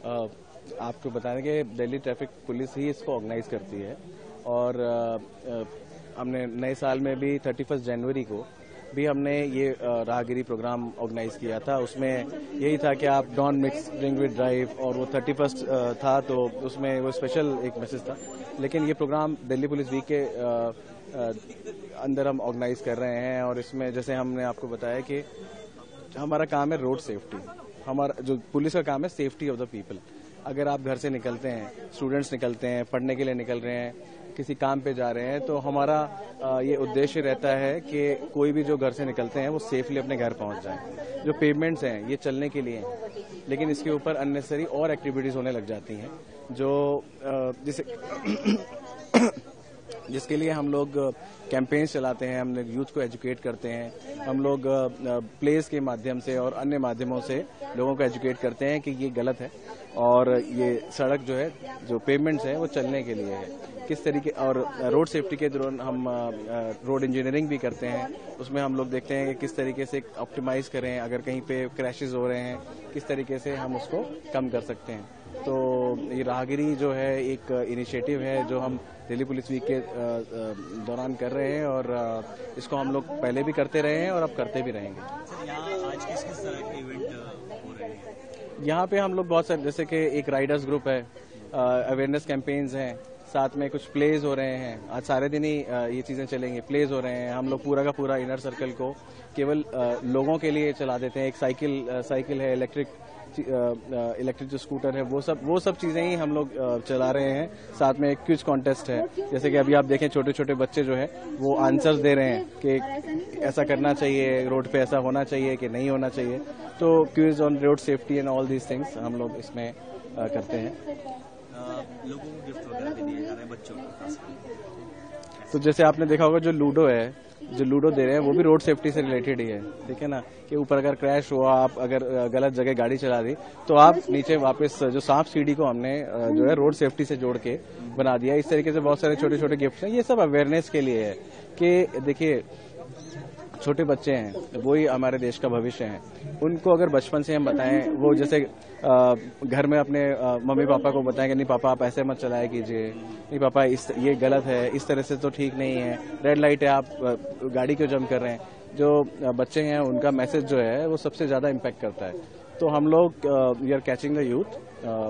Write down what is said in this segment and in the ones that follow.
आपको बता दें कि दिल्ली ट्रैफिक पुलिस ही इसको ऑर्गेनाइज करती है और हमने नए साल में भी 31 जनवरी को भी हमने ये राहगिरी प्रोग्राम ऑर्गेनाइज किया था। उसमें यही था कि आप don't mix drink with drive, और वो 31 था तो उसमें वो स्पेशल एक मैसेज था। लेकिन ये प्रोग्राम दिल्ली पुलिस वीक के अंदर हम ऑर्गेनाइज कर रहे हैं और इसमें जैसे हमने आपको बताया कि हमारा काम है रोड सेफ्टी। हमारा जो पुलिस का काम है सेफ्टी ऑफ द पीपल। अगर आप घर से निकलते हैं, स्टूडेंट्स निकलते हैं, पढ़ने के लिए निकल रहे हैं, किसी काम पे जा रहे हैं, तो हमारा ये उद्देश्य रहता है कि कोई भी जो घर से निकलते हैं वो सेफली अपने घर पहुंच जाए। जो पेवमेंट्स हैं ये चलने के लिए हैं, लेकिन इसके ऊपर अननेसेसरी और एक्टिविटीज होने लग जाती हैं जो जिसके लिए हम लोग कैंपेन्स चलाते हैं, हम लोग यूथ को एजुकेट करते हैं, हम लोग प्लेस के माध्यम से और अन्य माध्यमों से लोगों को एजुकेट करते हैं कि ये गलत है और ये सड़क जो है, जो पेवमेंट्स हैं वो चलने के लिए है किस तरीके। और रोड सेफ्टी के दौरान हम रोड इंजीनियरिंग भी करते हैं। उसमें हम लोग देखते हैं कि किस तरीके से ऑप्टिमाइज करें, अगर कहीं पे क्रैशेस हो रहे हैं किस तरीके से हम उसको कम कर सकते हैं। तो ये राहगिरी जो है एक इनिशिएटिव है जो हम दिल्ली पुलिस वीक के दौरान कर रहे हैं और इसको हम लोग पहले भी करते रहे हैं और अब करते भी रहेंगे। यहाँ आज किस किस तरह के इवेंट हो रहे हैं? यहाँ पे हम लोग बहुत सारे, जैसे कि एक राइडर्स ग्रुप है, अवेयरनेस कैंपेन्स हैं, साथ में कुछ प्लेज हो रहे हैं। आज सारे दिन ही ये चीजें चलेंगी, प्लेज हो रहे हैं। हम लोग पूरा का पूरा इनर सर्कल को केवल लोगों के लिए चला देते हैं। एक साइकिल है, इलेक्ट्रिक जो स्कूटर है, वो सब चीजें ही हम लोग चला रहे हैं। साथ में एक क्विज कॉन्टेस्ट है, जैसे कि अभी आप देखें छोटे छोटे बच्चे जो है वो आंसर्स दे रहे हैं कि ऐसा करना चाहिए, रोड पे ऐसा होना चाहिए कि नहीं होना चाहिए। तो quiz on road safety and all these things हम लोग इसमें करते हैं। लोगों को गिफ्ट वगैरह भी दिए जा रहे हैं बच्चों को। तो जैसे आपने देखा होगा जो लूडो दे रहे हैं वो भी रोड सेफ्टी से रिलेटेड ही है, ठीक है ना, कि ऊपर अगर क्रैश हुआ, आप अगर गलत जगह गाड़ी चला दी तो आप नीचे वापस जो सांप सीढ़ी को हमने जो है रोड सेफ्टी से जोड़ के बना दिया। इस तरीके से बहुत सारे छोटे छोटे गिफ्ट्स हैं। ये सब अवेयरनेस के लिए है कि देखिए छोटे बच्चे हैं वही हमारे देश का भविष्य है। उनको अगर बचपन से हम बताएं, वो जैसे घर में अपने मम्मी पापा को बताएं कि नहीं पापा आप ऐसे मत चलाया कीजिए, नहीं पापा ये गलत है, इस तरह से तो ठीक नहीं है, रेड लाइट है, आप गाड़ी क्यों जंप कर रहे हैं। जो बच्चे हैं उनका मैसेज जो है वो सबसे ज्यादा इम्पैक्ट करता है। तो हम लोग we are catching the youth,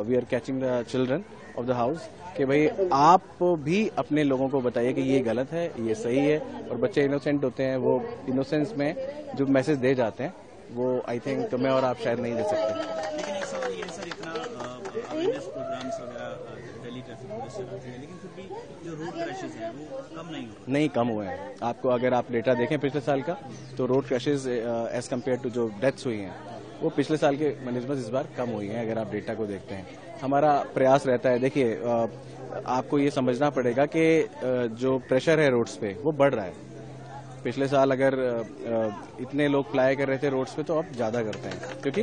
we are catching the children of the house कि भाई आप भी अपने लोगों को बताइए कि ये गलत है, ये सही है। और बच्चे इनोसेंट होते हैं, वो इनोसेंस में जो मैसेज दे जाते हैं वो आई थिंक मैं और आप शायद नहीं दे सकते। लेकिन एक सवाल ये सर, इतना अवेयरनेस प्रोग्राम्स वगैरह दिल्ली ट्रैफिक पुलिस से होते हैं, लेकिन फिर भी जो रोड क्रैशेस हैं वो कम नहीं कम हुए हैं। आपको अगर आप डेटा देखें पिछले साल का, तो road crashes as compare to जो डेथ्स हुई हैं वो पिछले साल के निस्बत इस बार कम हुई हैं। अगर आप डेटा को देखते हैं, हमारा प्रयास रहता है। देखिए आपको ये समझना पड़ेगा कि जो प्रेशर है रोड्स पे वो बढ़ रहा है। पिछले साल अगर इतने लोग फ्लाई कर रहे थे रोड्स पे, तो अब ज्यादा करते हैं, क्योंकि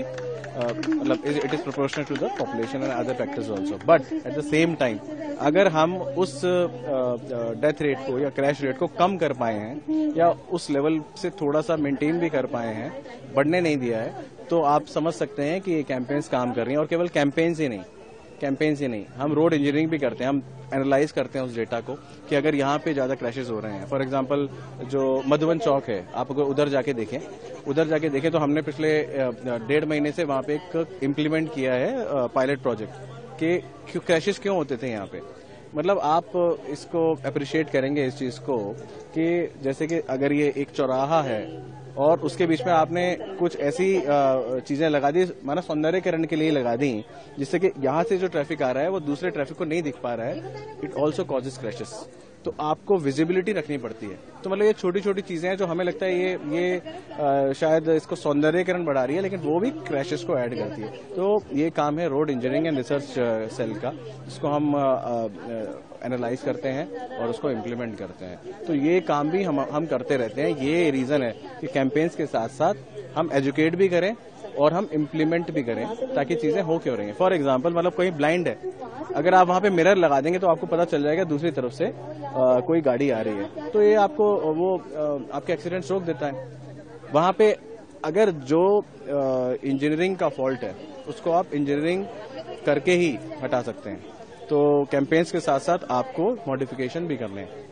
मतलब it is proportional to the population and other factors also. But at the same time अगर हम उस डेथ रेट को या क्रैश रेट को कम कर पाए हैं या उस लेवल से थोड़ा सा मेंटेन भी कर पाए हैं, बढ़ने नहीं दिया है, तो आप समझ सकते हैं कि ये कैंपेन्स काम कर रही हैं। और केवल कैंपेन्स ही नहीं, हम रोड इंजीनियरिंग भी करते हैं। हम एनालाइज करते हैं उस डेटा को कि अगर यहाँ पे ज्यादा क्रैशेस हो रहे हैं, फॉर एग्जांपल जो मधुबन चौक है, आप अगर उधर जाके देखें तो हमने पिछले 1.5 महीने से वहां पे एक इम्प्लीमेंट किया है पायलट प्रोजेक्ट कि क्रैशेस क्यों होते थे यहाँ पे। मतलब आप इसको अप्रिशिएट करेंगे इस चीज को कि जैसे कि अगर ये एक चौराहा है और उसके बीच में आपने कुछ ऐसी चीजें लगा दी, माना सौंदर्यकरण के लिए लगा दी, जिससे कि यहाँ से जो ट्रैफिक आ रहा है वो दूसरे ट्रैफिक को नहीं दिख पा रहा है। It also causes crashes. तो आपको विजिबिलिटी रखनी पड़ती है। तो मतलब ये छोटी छोटी चीजें हैं जो हमें लगता है ये शायद इसको सौंदर्यकरण बढ़ा रही है, लेकिन वो भी क्रैशेस को ऐड करती है। तो ये काम है road engineering and research cell का, जिसको हम एनालाइज करते हैं और उसको इम्प्लीमेंट करते हैं। तो ये काम भी हम करते रहते हैं। ये रीजन है कि कैंपेन्स के साथ साथ हम एजुकेट भी करें और हम इम्प्लीमेंट भी करें, ताकि चीजें हो क्यों रही हैं। फॉर एग्जाम्पल, मतलब कोई ब्लाइंड है, अगर आप वहां पे मिरर लगा देंगे तो आपको पता चल जाएगा दूसरी तरफ से कोई गाड़ी आ रही है, तो ये आपको वो आपके एक्सीडेंट रोक देता है। वहां पे अगर जो इंजीनियरिंग का फॉल्ट है उसको आप इंजीनियरिंग करके ही हटा सकते हैं। तो कैंपेन्स के साथ साथ आपको मॉडिफिकेशन भी करने हैं।